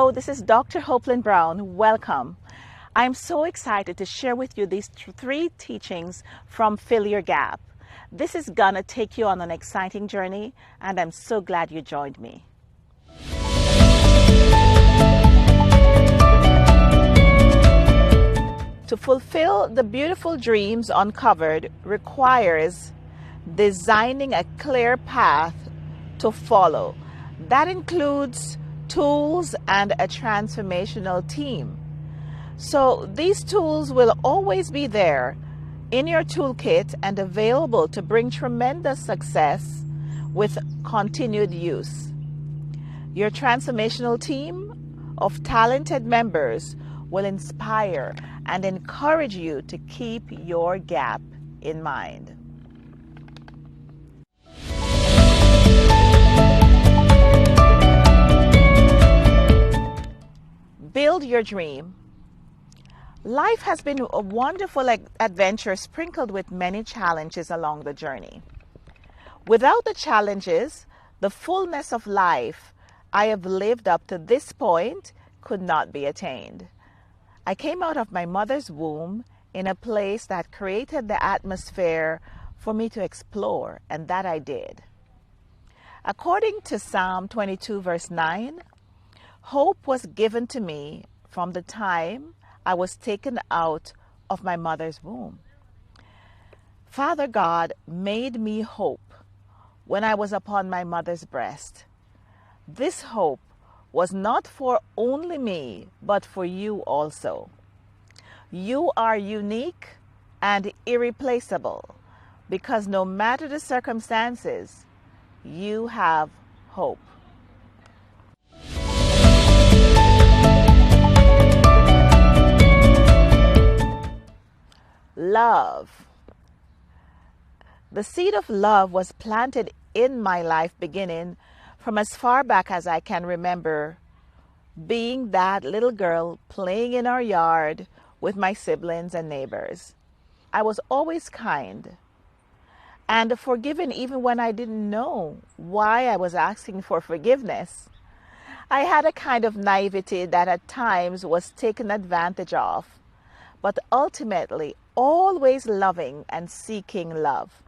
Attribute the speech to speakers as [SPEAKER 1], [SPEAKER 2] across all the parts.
[SPEAKER 1] Hello, this is Dr. Hopelyn Brown. Welcome. I'm so excited to share with you these three teachings from Fill Your Gap. This is gonna take you on an exciting journey, and I'm so glad you joined me. To fulfill the beautiful dreams uncovered requires designing a clear path to follow. That includes tools and a transformational team. So these tools will always be there in your toolkit and available to bring tremendous success with continued use. Your transformational team of talented members will inspire and encourage you to keep your gap in mind. Build your dream. Life has been a wonderful adventure sprinkled with many challenges along the journey. Without the challenges, the fullness of life I have lived up to this point could not be attained. I came out of my mother's womb in a place that created the atmosphere for me to explore, and that I did. According to Psalm 22, verse 9, hope was given to me from the time I was taken out of my mother's womb. Father God made me hope when I was upon my mother's breast. This hope was not for only me, but for you also. You are unique and irreplaceable because no matter the circumstances, you have hope. Love. The seed of love was planted in my life beginning from as far back as I can remember, being that little girl playing in our yard with my siblings and neighbors. I was always kind and forgiving even when I didn't know why I was asking for forgiveness. I had a kind of naivety that at times was taken advantage of, but ultimately always loving and seeking love.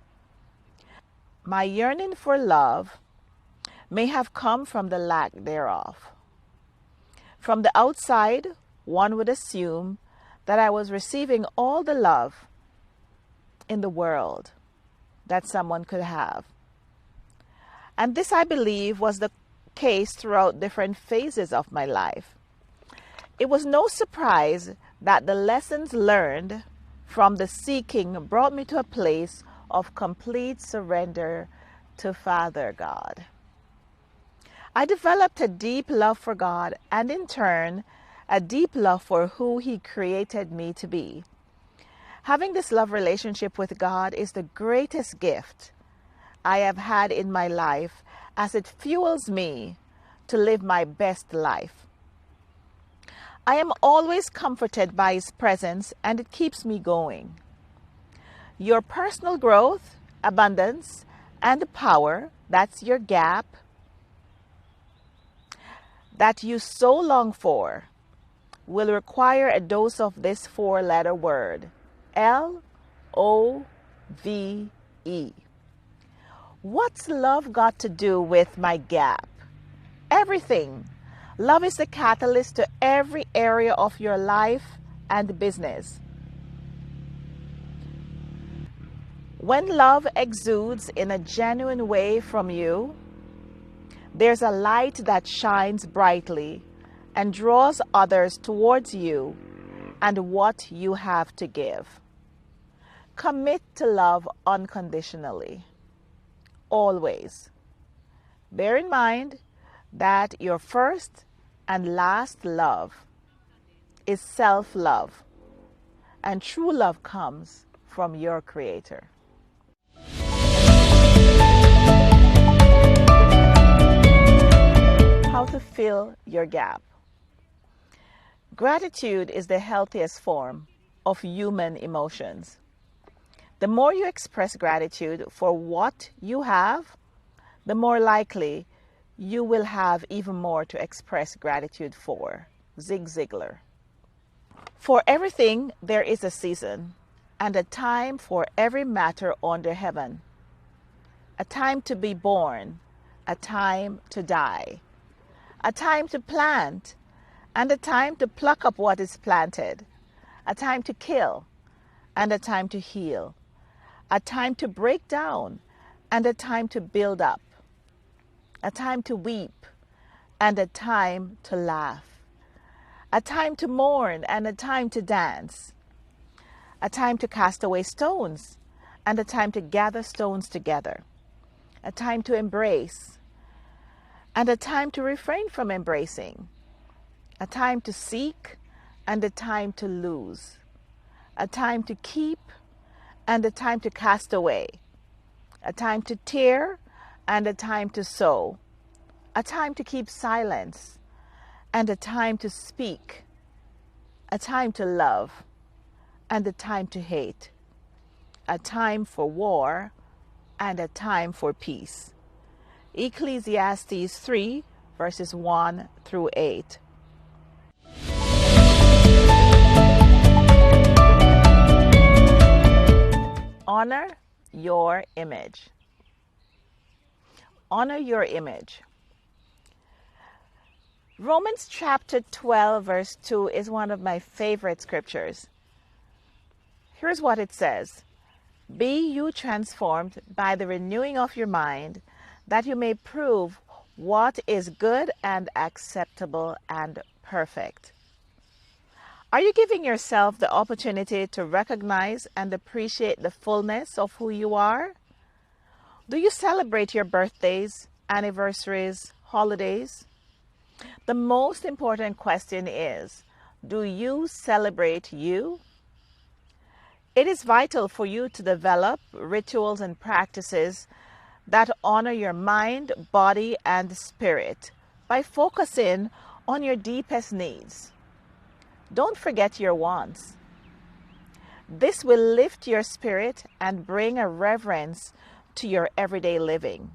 [SPEAKER 1] My yearning for love may have come from the lack thereof. From the outside, one would assume that I was receiving all the love in the world that someone could have. And this, I believe, was the case throughout different phases of my life. It was no surprise that the lessons learned from the seeking brought me to a place of complete surrender to Father God. I developed a deep love for God and in turn, a deep love for who He created me to be. Having this love relationship with God is the greatest gift I have had in my life, as it fuels me to live my best life. I am always comforted by His presence and it keeps me going. Your personal growth, abundance, and power, that's your gap, that you so long for, will require a dose of this four-letter word, L-O-V-E. What's love got to do with my gap? Everything. Love is the catalyst to every area of your life and business. When love exudes in a genuine way from you, there's a light that shines brightly and draws others towards you and what you have to give. Commit to love unconditionally. Always. Bear in mind that your first and last love is self-love, and true love comes from your Creator. How to fill your gap. Gratitude is the healthiest form of human emotions. The more you express gratitude for what you have, the more likely you will have even more to express gratitude for. Zig Ziglar. For everything there is a season, and a time for every matter under heaven. A time to be born, a time to die. A time to plant, and a time to pluck up what is planted. A time to kill, and a time to heal. A time to break down, and a time to build up. A time to weep, and a time to laugh. A time to mourn, and a time to dance. A time to cast away stones, and a time to gather stones together. A time to embrace, and a time to refrain from embracing. A time to seek, and a time to lose. A time to keep, and a time to cast away. A time to tear, and a time to sow. A time to keep silence, and a time to speak. A time to love, and a time to hate. A time for war, and a time for peace. Ecclesiastes 3, verses 1 through 8. Honor your image. Honor your image. Romans chapter 12, verse 2 is one of my favorite scriptures. Here's what it says. Be you transformed by the renewing of your mind, that you may prove what is good and acceptable and perfect. Are you giving yourself the opportunity to recognize and appreciate the fullness of who you are? Do you celebrate your birthdays, anniversaries, holidays? The most important question is, do you celebrate you? It is vital for you to develop rituals and practices that honor your mind, body, and spirit by focusing on your deepest needs. Don't forget your wants. This will lift your spirit and bring a reverence to your everyday living.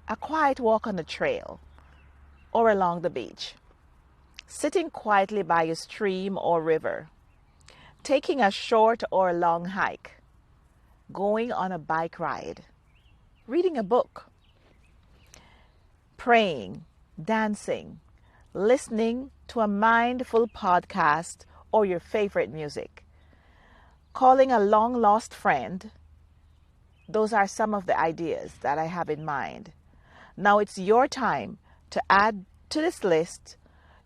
[SPEAKER 1] A quiet walk on the trail or along the beach, sitting quietly by a stream or river, taking a short or long hike, going on a bike ride, reading a book, praying, dancing, listening to a mindful podcast or your favorite music, calling a long-lost friend. Those are some of the ideas that I have in mind. Now it's your time to add to this list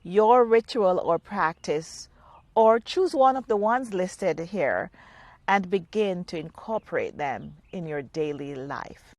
[SPEAKER 1] your ritual or practice, or choose one of the ones listed here and begin to incorporate them in your daily life.